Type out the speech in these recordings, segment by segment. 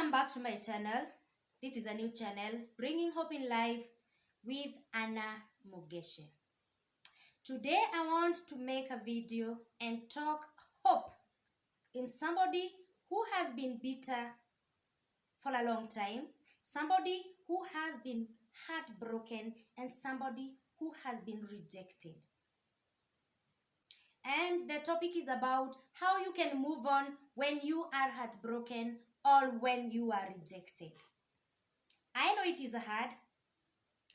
Welcome back to my channel. This is a new channel, Bringing Hope in Life with Mugeche. Today I want to make a video and talk hope in somebody who has been bitter for a long time, somebody who has been heartbroken, and somebody who has been rejected. And the topic is about how you can move on when you are heartbroken or when you are rejected. I know it is hard,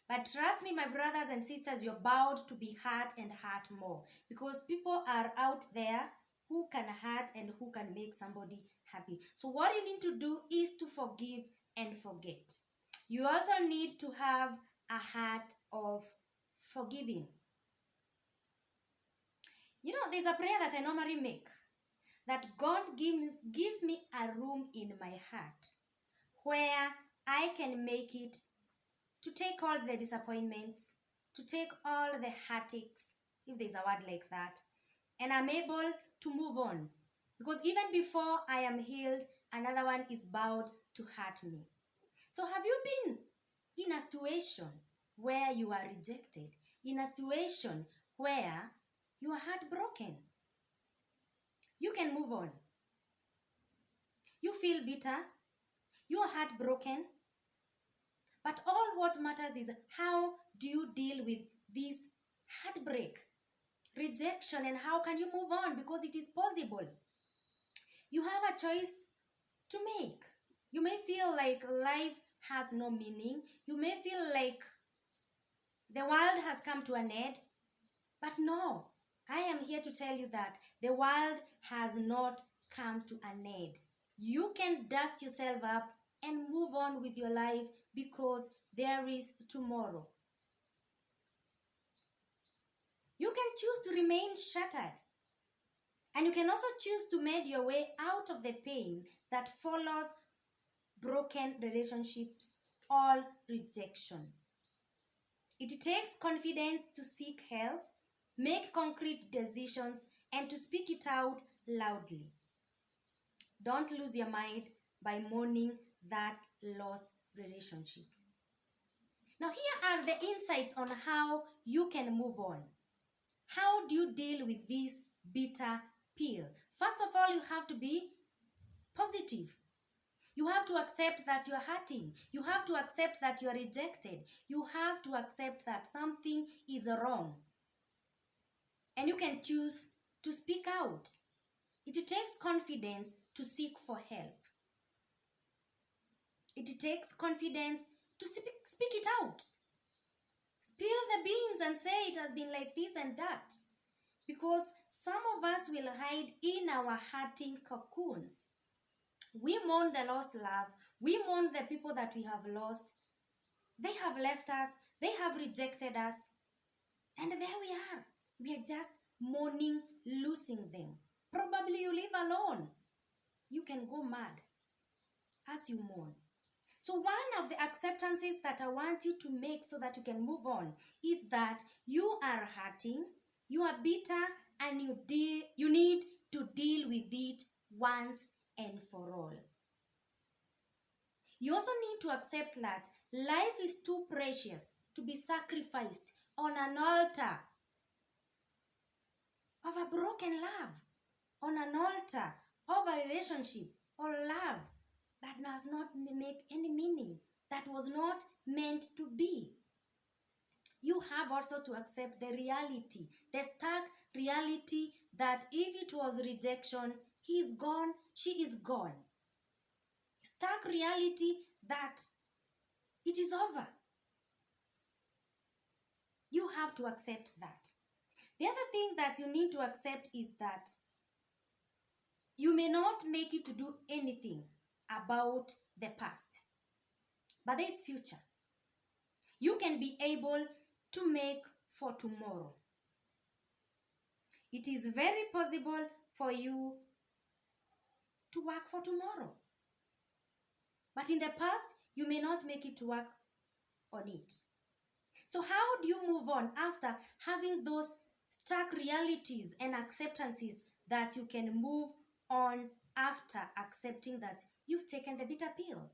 but trust me, my brothers and sisters, you're bound to be hurt and hurt more, because people are out there who can hurt and who can make somebody happy. So what you need to do is to forgive and forget. You also need to have a heart of forgiving. You know, there's a prayer that I normally make, that God gives me a room in my heart where I can make it to take all the disappointments, to take all the heartaches, if there's a word like that, and I'm able to move on. Because even before I am healed, another one is bound to hurt me. So have you been in a situation where you are rejected, in a situation where you are heartbroken? You can move on. You feel bitter, you are heartbroken, but all what matters is how do you deal with this heartbreak, rejection, and how can you move on? Because it is possible. You have a choice to make. You may feel like life has no meaning. You may feel like the world has come to an end. But no, I am here to tell you that the world has not come to an end. You can dust yourself up and move on with your life, because there is tomorrow. You can choose to remain shattered, and you can also choose to make your way out of the pain that follows broken relationships or rejection. It takes confidence to seek help, make concrete decisions, and to speak it out loudly. Don't lose your mind by mourning that lost relationship. Now, here are the insights on how you can move on. How do you deal with this bitter pill? First of all, you have to be positive. You have to accept that you're hurting. You have to accept that you're rejected. You have to accept that something is wrong. And you can choose to speak out. It takes confidence to seek for help. It takes confidence to speak it out. Spill the beans and say it has been like this and that. Because some of us will hide in our hurting cocoons. We mourn the lost love. We mourn the people that we have lost. They have left us. They have rejected us. And there we are. We are just mourning losing them. Probably you live alone. You can go mad as you mourn. So one of the acceptances that I want you to make so that you can move on is that you are hurting, you are bitter, and you need to deal with it once and for all. You also need to accept that life is too precious to be sacrificed on an altar of a broken love, on an altar of a relationship or love that does not make any meaning, that was not meant to be. You have also to accept the reality, the stark reality that if it was rejection, he is gone, she is gone. Stark reality that it is over. You have to accept that. The other thing that you need to accept is that you may not make it to do anything about the past, but there is future. You can be able to make for tomorrow. It is very possible for you to work for tomorrow. But in the past, you may not make it to work on it. So how do you move on after having those stark realities and acceptances that you can move on after accepting that you've taken the bitter pill.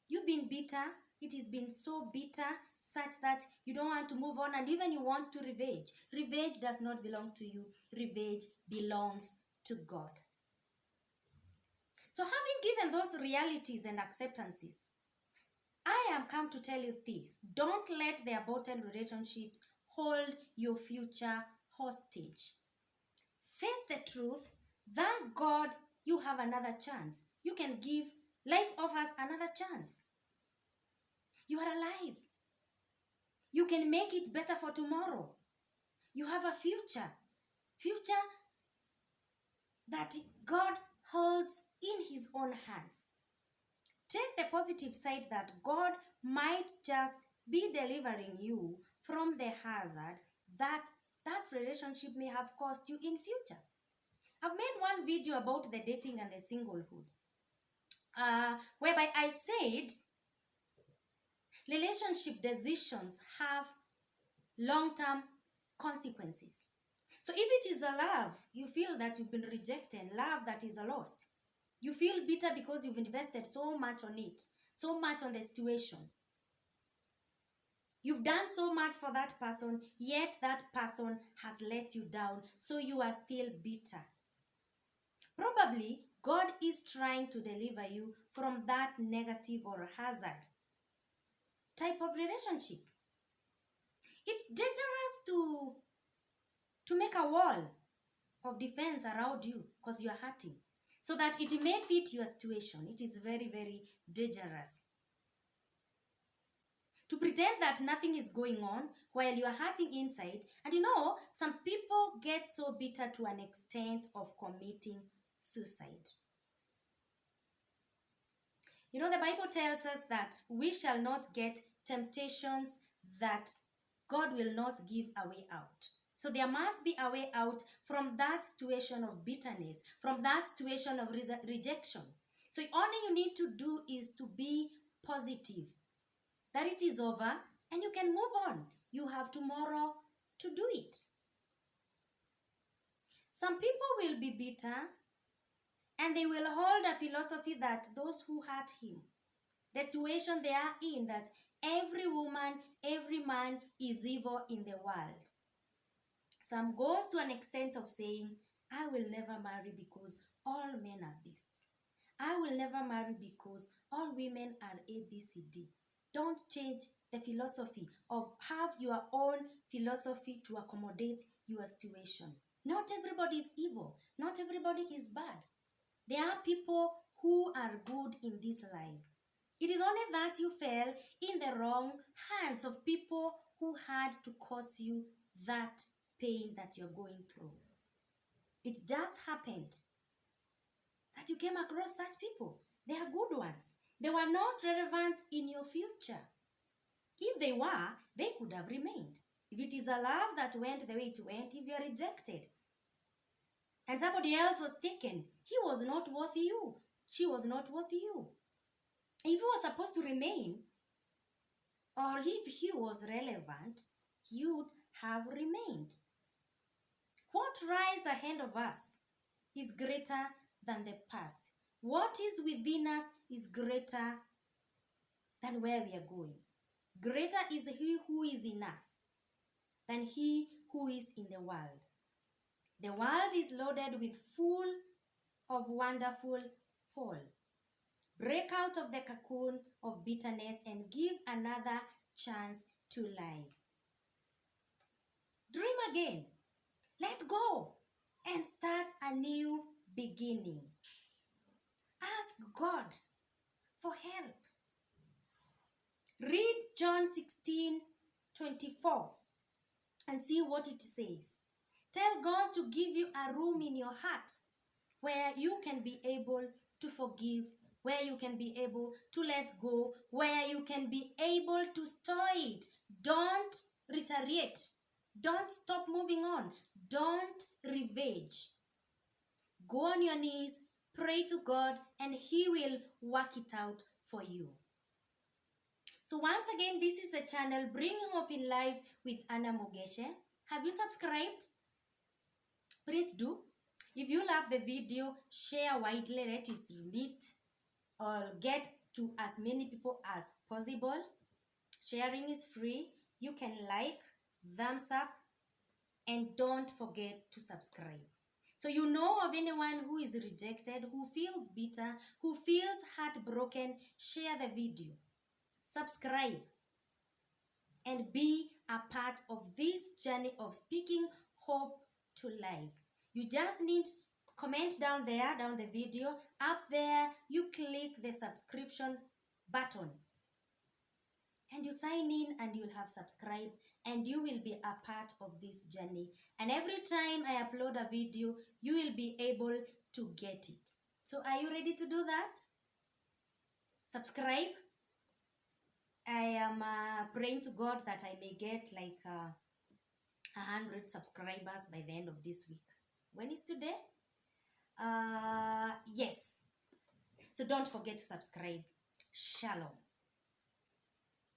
You've been bitter. It has been so bitter such that you don't want to move on, and even you want to revenge. Revenge does not belong to you. Revenge belongs to God. So having given those realities and acceptances, I am come to tell you this. Don't let the aborted relationships hold your future hostage. Face the truth. Thank God you have another chance. You can give. Life offers another chance. You are alive. You can make it better for tomorrow. You have a future. Future that God holds in his own hands. Take the positive side that God might just be delivering you from the hazard that relationship may have caused you in future. I've made one video about the dating and the singlehood, whereby I said relationship decisions have long-term consequences. So if it is a love, you feel that you've been rejected, love that is lost, you feel bitter because you've invested so much on it, so much on the situation. You've done so much for that person, yet that person has let you down, so you are still bitter. Probably God is trying to deliver you from that negative or hazard type of relationship. It's dangerous to make a wall of defense around you because you are hurting, so that it may fit your situation. It is very, very dangerous. To pretend that nothing is going on while you are hurting inside. And some people get so bitter to an extent of committing suicide. The Bible tells us that we shall not get temptations that God will not give a way out. So there must be a way out from that situation of bitterness, from that situation of rejection. So all you need to do is to be positive, that it is over and you can move on. You have tomorrow to do it. Some people will be bitter and they will hold a philosophy that those who hurt him, the situation they are in, that every woman, every man is evil in the world. Some goes to an extent of saying, I will never marry because all men are beasts. I will never marry because all women are ABCD. Don't change the philosophy of have your own philosophy to accommodate your situation. Not everybody is evil. Not everybody is bad. There are people who are good in this life. It is only that you fell in the wrong hands of people who had to cause you that pain that you're going through. It just happened that you came across such people. They are good ones. They were not relevant in your future. If they were, they could have remained. If it is a love that went the way it went, if you are rejected and somebody else was taken, he was not worth you. She was not worth you. If he was supposed to remain, or if he was relevant, he would have remained. What lies ahead of us is greater than the past. What is within us is greater than where we are going. Greater is he who is in us than he who is in the world. The world is loaded with full of wonderful fall. Break out of the cocoon of bitterness and give another chance to life. Dream again. Let go and start a new beginning. Ask God for help. Read John 16:24 and see what it says. Tell God to give you a room in your heart where you can be able to forgive, where you can be able to let go, where you can be able to store it. Don't retaliate. Don't stop moving on. Don't revenge. Go on your knees, pray to God, and He will work it out for you. So once again, this is the channel Bringing Hope in Life with Mugeche. Have you subscribed? Please do. If you love the video, share widely. Let it meet or get to as many people as possible. Sharing is free. You can like, thumbs up, and don't forget to subscribe. So you know of anyone who is rejected, who feels bitter, who feels heartbroken, share the video. Subscribe and be a part of this journey of speaking hope to life. You just need comment down there, down the video. Up there, you click the subscription button and you sign in and you'll have subscribed and you will be a part of this journey. And every time I upload a video, you will be able to get it. So are you ready to do that? Subscribe. I am praying to God that I may get like 100 subscribers by the end of this week. When is today? Yes. So don't forget to subscribe. Shalom.